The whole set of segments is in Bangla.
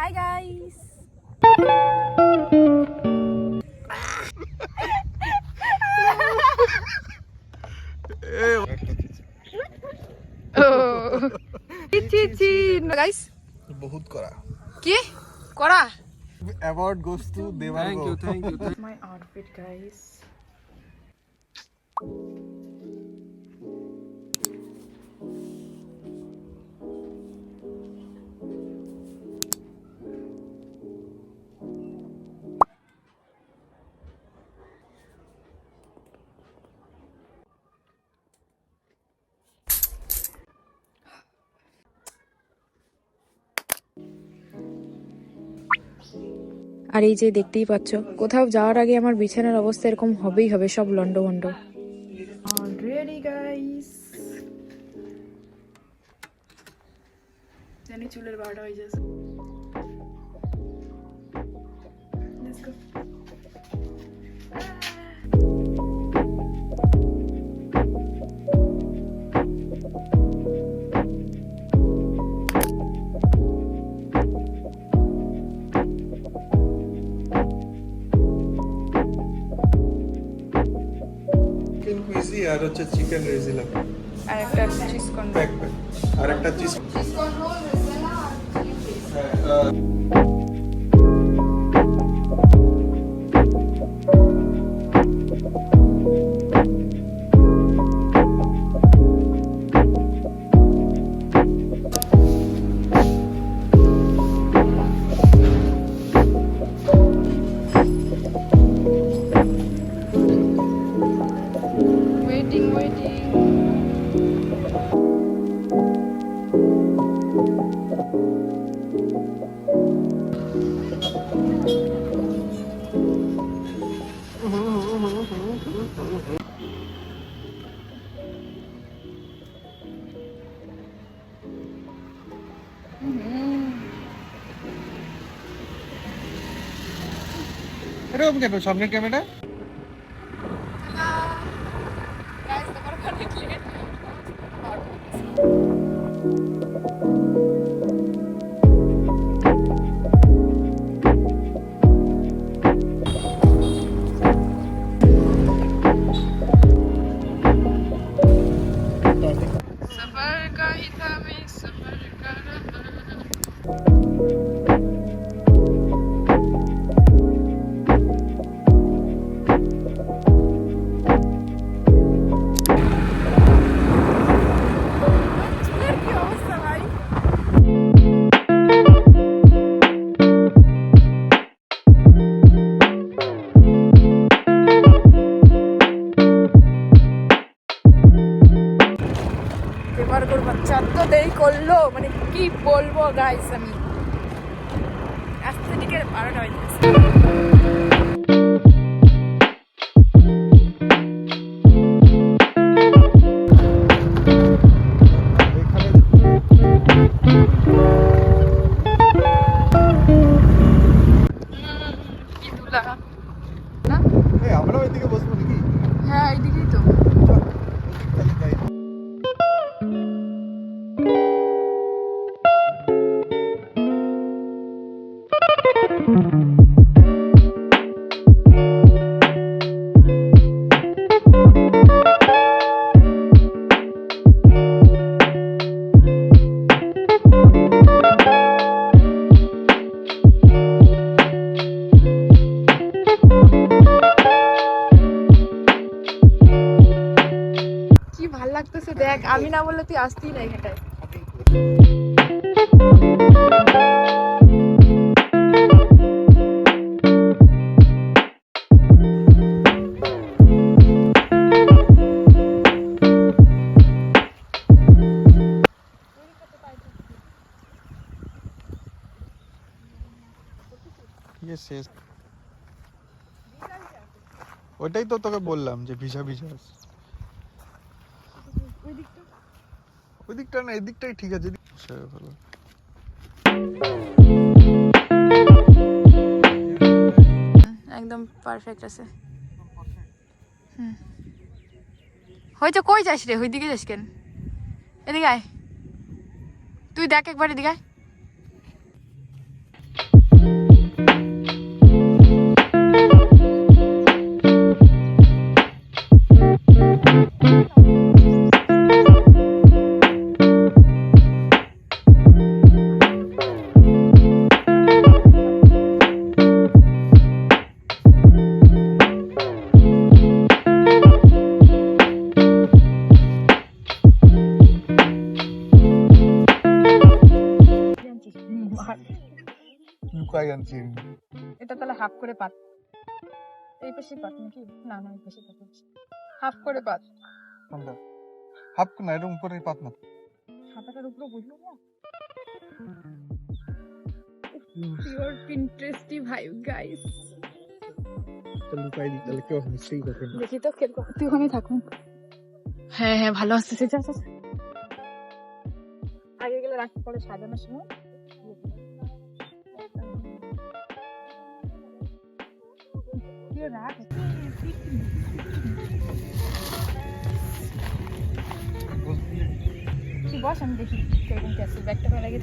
Hi guys. Oh. Guys. বহুত করা কি করা? Award goes to Devang. Thank you. My outfit guys. আর এই যে দেখতেই পাচ্ছ, কোথাও যাওয়ার আগে আমার বিছানার অবস্থা এরকম হবেই হবে, সব লন্ডভন্ড। অলরেডি গাইস জানি চুলের বারোটা হয়ে যাচ্ছে। Let's go. চিকেন কুইজি আর হচ্ছে চিকেন রেজিলা আর একটা চিজ কর্ন। প্যাক আর একটা চিজ Waiting. এরকম কেন সামনে ক্যামেরা? सफर का ही था मैं सफर कर বাচ্চা তো দেরি করলো, মানে কি বলবো গাইস, আমি অ্যাস্থেটিকের 12টা হয়ে গেছে। কি তুলা না? আমরা ওইদিকে বসবো নাকি? হ্যাঁ এইদিকেই তো। তাহলে যাই। কি ভাল লাগতেছে দেখ, আমি না বললে তুই আসতেই না এখানটায়। শেষ ওইটাই তো তোকে বললাম যে ভিজা ভিজা ওই দিকটা না, এই দিকটাই ঠিক আছে। ভালো একদম পারফেক্ট আছে। হয়তো কই যাস রে, ওইদিকে যাস কেন? এদিকে আয়, তুই দেখ একবার এদিকে আয়। লুকাই আনছি আমি। এটা তাহলে হাফ করে পাত, এই পাশে পাত নাকি? না না, এই পাশে পাত, হাফ করে পাত। কোনটা? হাফ না, এরকম করে পাত না। হাতাটার উপরে বুঝলো না। Pure Pinteresty vibe guys. লুকাই দিই তাহলে কেউ নিশ্চয়ই দেখে না। দেখি তো কিরকম, তুই ওখানে থাকুন। হ্যাঁ হ্যাঁ, ভালো আসতেছে, যা যা। আগে গেলে রাখতে পরে সাজানোর সময় রাখ। তুই বস, আমি দেখি কিরকম কি আছে। ব্যাগটা ভালো লাগে।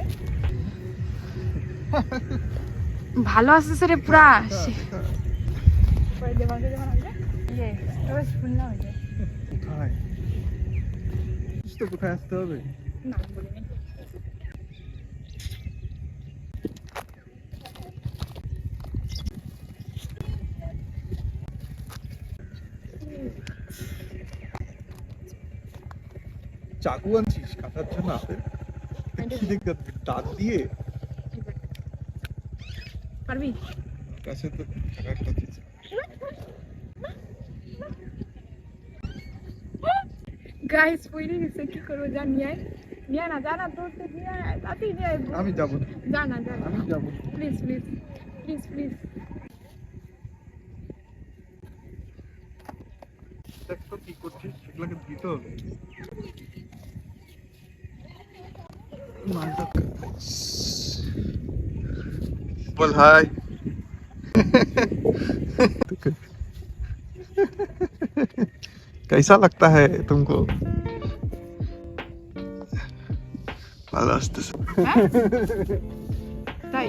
ভালো আসতেছে রে পুরা। পরে দেবাকে যখন আসবে ইয়ে এবার শুনলাম যে কোথায়? তো কোথায় আসতে হবে? না বলিনি। চাকু আনছিস কাটার জন্য? আপেল দেখতে দাঁত দিয়ে পারবি? কাছে তো একটা চিজ। গাইস পড়ে গেছে, কি করবো? যা নিয়ে আয়, নিয়ে আয় না, যা না, তোর তো নিয়ে আয়, তাতেই নিয়ে আয়। আমি যাব না, যা না, যা না, আমি যাব না। Please please please please. দেখ তো কি করছিস, সেগুলোকে দিতে হবে। बोल हाय। कैसा लगता है तुमको? ভালো আসতেছে। তাই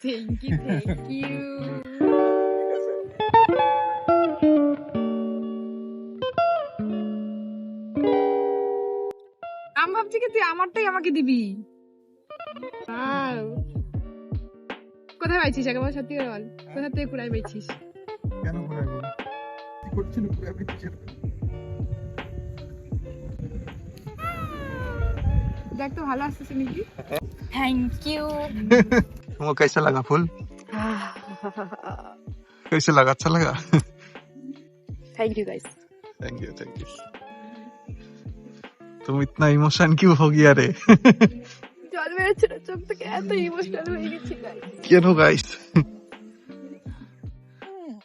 থ্যাংক ইউ থ্যাংক ইউ। আমি ভাবছি কি তুই আমারটাই আমাকে দিবি। কোথায় পাইছিস আগে বল, সত্যি করে বল, কোথা থেকে কুড়াই পাইছিস? কেন ঘুরাইব? কি করছিস ঘুরাই পেয়েছিস? দেখ তো ভালো আসতেছে নাকি? Thank you. तुमको कैसा लगा फूल? कैसे लगा? अच्छा लगा? Thank you guys. Thank you thank you. तुम इतना इमोशन क्यों हो गया रे? জল বেরোচ্ছে না চোখ থেকে, এত ইমোশনাল হয়ে গেছি গাইস। কেন গাইস?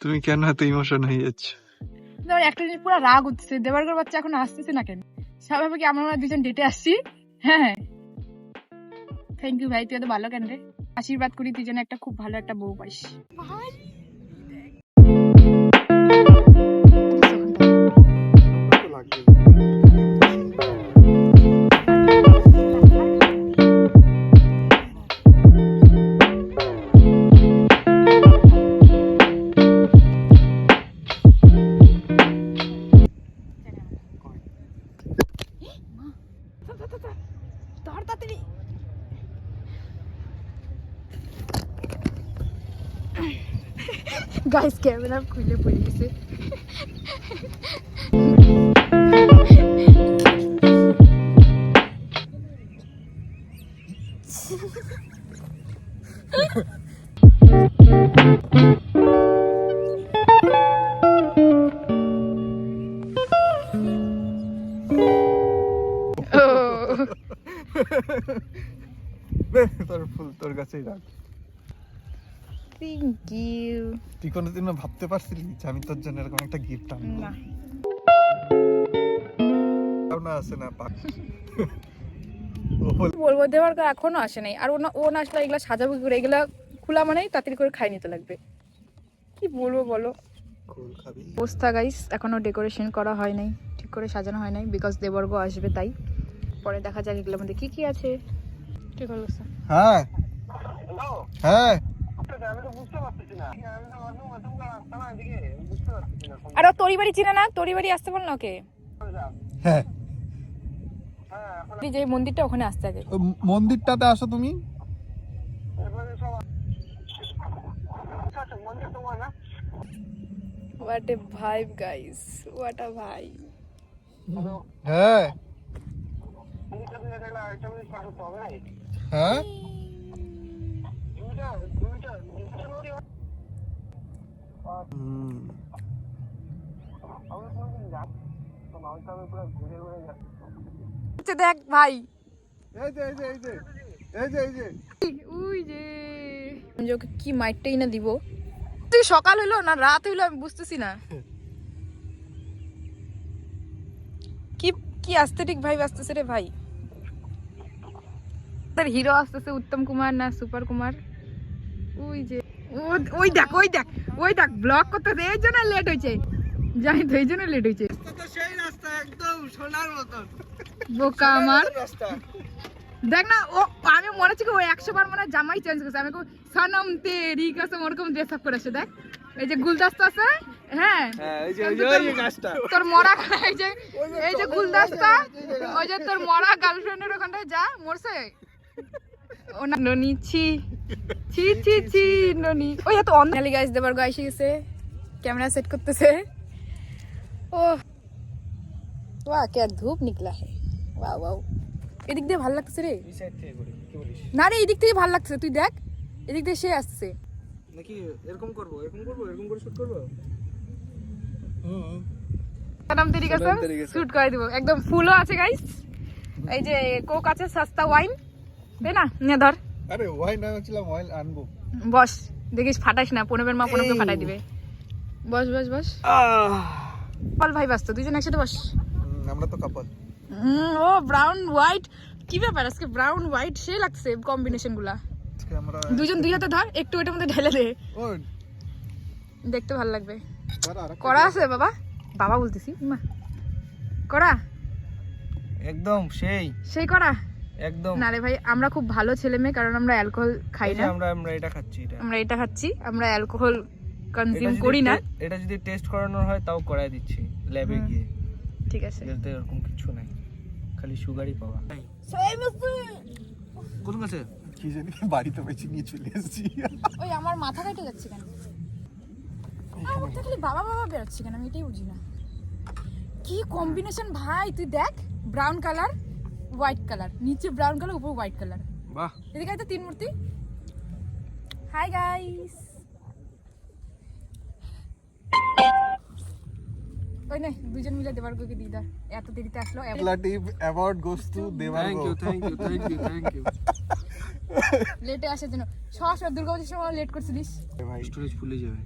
তুমি কেন এত ইমোশন হয়ে যাচ্ছ? ধর একটা জিনিস পুরো রাগ উঠছে, দেবারগর বাচ্চা এখন আসতেছে না কেন? স্বাভাবিক কি আমরা দুজন ডেটে আসছি? হ্যাঁ থ্যাংক ইউ ভাই, তুই এত ভালো কেন রে? আশীর্বাদ করি তুই যেন একটা খুব ভালো একটা বউ পাইস। তাড়াতাড়ি গাইস, ক্যামেরা খুলে পড়ে গেছে। তোর ফুল তোর কাছেই রাখ। Thank you. তুই কোনোদিনও ভাবতে পারছিলি যে আমি তোর জন্য এরকম একটা গিফট আনবো? না না আসে না পাক। বলবো, দেওয়ার এখনো আসে নাই। আর ও না আসলে এগুলা সাজাবো কি করে? এগুলা খোলা মানেই তাড়াতাড়ি করে খাই নিতে লাগবে। কি বলবো বলো? অবস্থা গাইস, এখনো ডেকোরেশন করা হয় নাই, ঠিক করে সাজানো হয় নাই, বিকজ দেবর্গ আসবে তাই। পরে দেখা যাক এগুলোর মধ্যে কি কি আছে। ঠিক হলো স্যার। হ্যাঁ হ্যাঁ আর তোরি বাড়ি চিনে না? তোরি বাড়ি আসতে বল না ওকে। হ্যাঁ, যে মন্দিরটা ওখানে আসতে আগে। মন্দিরটাতে আসো তুমি। What a vibe, guys. What a vibe. হ্যাঁ হ্যাঁ আচ্ছা দেখ ভাই, এই যে এই যে এই যে এই যে এই যে ওই যে আমি যে ওকে কি মাইটটাই না দিব। তুই সকাল হইলো না রাত হইলো আমি বুঝতেছি না। কি কি অ্যাস্থেটিক ভাইব আসতেছে রে ভাই। তার হিরো আসতেছে উত্তম কুমার না সুপার কুমার। ওই যে ওই দেখ ওই দেখ ওই দেখ ব্লক করতে দে, এই জন্য লেট হয়েছে, জানি তো এই জন্য লেট হয়েছে। সেই রাস্তা একদম সোনার মতন বোকা আমার রাস্তা। দেখ না ও, আমি মনে হচ্ছে কি ও 100 বার মনে হয় জামাই চেঞ্জ করছে। আমি সনম তেরি কসম ওরকম ড্রেস আপ করে আসে। দেখ এই যে গুলদস্তা আছে, হ্যাঁ এই যে এই গাছটা তোর মরা, এই যে গুলদস্তা, ওই যে তোর মরা গার্লফ্রেন্ডের ওখানটায় যা মরছে ও না ননি। ছি ছি ছি ছি ননি। ওই এত অন খালি গাইস দেবার গাইসে গেছে, ক্যামেরা সেট করতেছে। ও वाह क्या धूप निकला है, वाह वाह। এদিক দিয়ে ভালো লাগছে রে। এই সাইড থেকে করি কি বলিস না রে এদিক থেকে ভালো লাগছে, তুই দেখ এদিক দিয়ে সে আসছে নাকি এরকম করব এরকম করে শুট করব। নাম তেরি কসম শুট করে দিব একদম। ফুলও আছে গাইস, এই যে কোক আছে সস্তা ওয়াইন, দে না নে ধর। আরে ওয়াইন আনছিলাম, ওয়াইন আনবো। বস দেখিস ফাটাইস না, পনেবের মা পনেবকে ফাটাই দিবে। বস বস বস, বল ভাই বাস তো দুইজন একসাথে বস। আমরা তো কাপল। ও ব্রাউন হোয়াইট, কি ব্যাপার আজকে ব্রাউন হোয়াইট সে লাগছে কম্বিনেশন গুলা। আজকে আমরা দুজন দুই হাতে ধর, একটু ওটার মধ্যে ঢেলে দে, ও দেখতে ভালো লাগবে। আর করা আছে বাবা, বাবা বলতেছি মা, করা একদম সেই সেই করা একদম। না রে ভাই, আমরা খুব ভালো ছেলে মেয়ে, কারণ আমরা অ্যালকোহল খাই এই যে না। আমরা এটা খাচ্ছি, আমরা এটা খাচ্ছি, আমরা অ্যালকোহল এটা কনজিউম যদি করি না। এটা যদি টেস্ট করানোর হয় তাও করাই দিচ্ছি ল্যাবে গিয়ে। ঠিক আছে এতে এরকম কিছু নাই, খালি সুগারই পাওয়া। কোন কাছে কি জানি বাড়িতে বেঁচে নিয়ে চলে এসেছি। ওই আমার মাথা কেটে যাচ্ছে কেন, আর ওটা খালি বাবা বাবা বেরোচ্ছে কেন, আমি এটাই বুঝি না। কি কম্বিনেশন ভাই, তুই দেখ ব্রাউন কালার হোয়াইট কালার, নিচে ব্রাউন কালার উপর হোয়াইট কালার। বাহ, এদিকে আছে তিন মূর্তি। হাই গাইস, ওই নে দুজন মিলে দেবার্গকে দিয়ে দাও, এত দেরিতে আসলো। Superlative award goes to Devargo. Thank you. লেটে আসার জন্য সব দুর্গাপূজার সময় লেট করছিলিস। ভাই স্টোরেজ ফুলে যাবে।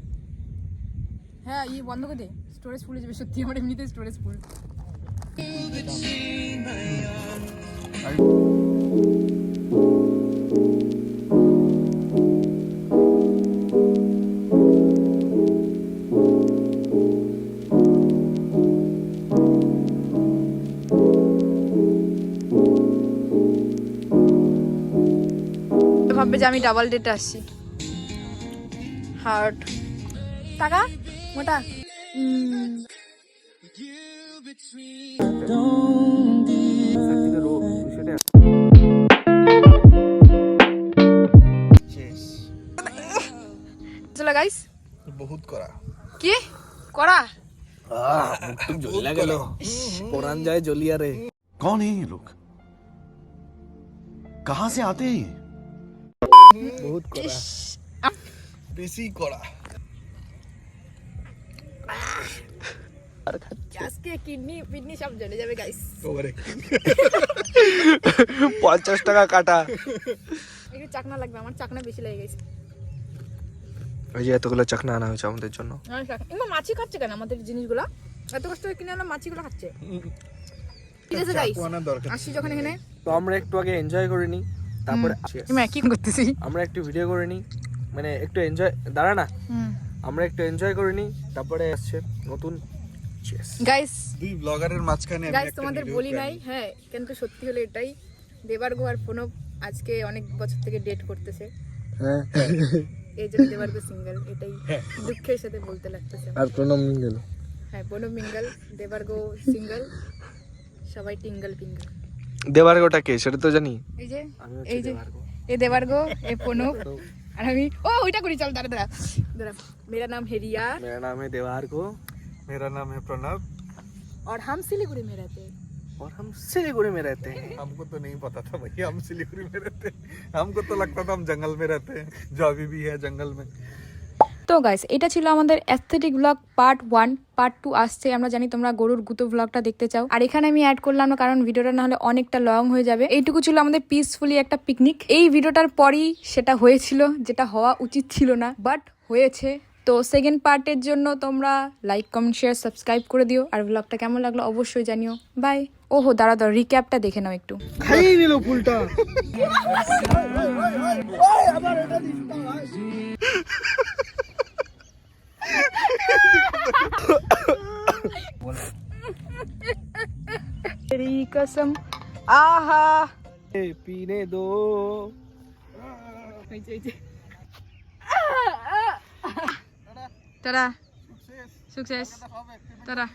হ্যাঁ ই বন্ধ করে দে, স্টোরেজ ফুলে যাবে সত্যি, আমার এমনিতে স্টোরেজ ফুল। ভাববে যে আমি ডাবল ডেটে আসছি। হার্ট টাকা মোটা চলো গাইস। বহুত করা কি করা জ্বলা গেল, পরান যায় জ্বলিয়া রে। कौन है ये लोग? कहां से आते हैं ये? বহুত করা, বেশি করা। আজকে কিডনি ফিডনি সব জ্বলে যাবে গাইস। ওরে 50 টাকা কাটা। একটু চাকনা লাগবে, আমার চাকনা বেশি লেগে গেছে। ওই যে এতগুলো চাকনা আনা হয়েছে আমাদের জন্য। এমন মাছি খাচ্ছে কেন আমাদের জিনিসগুলা, এত কষ্ট করে কিনে আনলাম মাছিগুলো খাচ্ছে। ঠিক আছে গাইস, চাকু আনার দরকার আসি যখন এখানে। তো আমরা একটু আগে এনজয় করে নিই, তারপরে কি করতেছি, আমরা একটু ভিডিও করে নিই, মানে একটু এনজয়, দাঁড়া না, আমরা একটু এনজয় করে নিই, তারপরে আসছে নতুন। গাইস দুই ব্লগারের মাঝখানে আমি গাইস একটা তোমাদের video বলি plan- নাই, হ্যাঁ কিন্তু সত্যি হলো এটাই, দেবার্গ আর প্রণব আজকে অনেক বছর থেকে ডেট করতেছে। এই জন্য দেবার্গ সিঙ্গেল, এটাই দুঃখের সাথে বলতে লাগতেছে। আর প্রণব মিঙ্গেল, হ্যাঁ প্রণব মিঙ্গল, দেবার্গ সিঙ্গেল, সবাই টিঙ্গল পিঙ্গল। দেবার্গটা কে সেটা তো জানি। এই যে আমি হচ্ছি এই যে দেবার্গ। এ দেবার্গ, এ প্রণব, আর আমি ও ওইটা করি, চল দাঁড়া দাঁড়া দাঁড়া। मेरा नाम है रिया मेरा नाम है देवार को मेरा नाम है प्रणव और हम सिलीगुड़ी में रहते हैं। और हम सिलीगुड़ी में रहते हैं। हमको तो नहीं पता था भैया हम सिलीगुड़ी में रहते हैं। हमको तो लगता था हम जंगल में रहते हैं, जो अभी भी है जंगल में। তো গাইস এটা ছিল আমাদের অ্যাস্থেটিক ব্লগ পার্ট 1। পার্ট 2 আসছে, আমরা জানি তোমরা গরুর গুঁতো ব্লগটা দেখতে চাও, আর এখানে আমি অ্যাড করলাম না কারণ ভিডিওটা না হলে অনেকটা লং হয়ে যাবে। এইটুকু ছিল আমাদের পিসফুলি একটা পিকনিক। এই ভিডিওটার পরই সেটা হয়েছিল যেটা হওয়া উচিত ছিল না, বাট হয়েছে। তো সেকেন্ড পার্টের জন্য তোমরা লাইক কমেন্ট শেয়ার সাবস্ক্রাইব করে দিও, আর ব্লগটা কেমন লাগলো অবশ্যই জানিও। বাই। ওহো দাঁড়া দাঁড়া, রিক্যাপটা দেখে নাও একটু। খাইয়ে নিল ফুলটা। तेरी कसम आहा पीने दो। Tara. Sukses. Tara.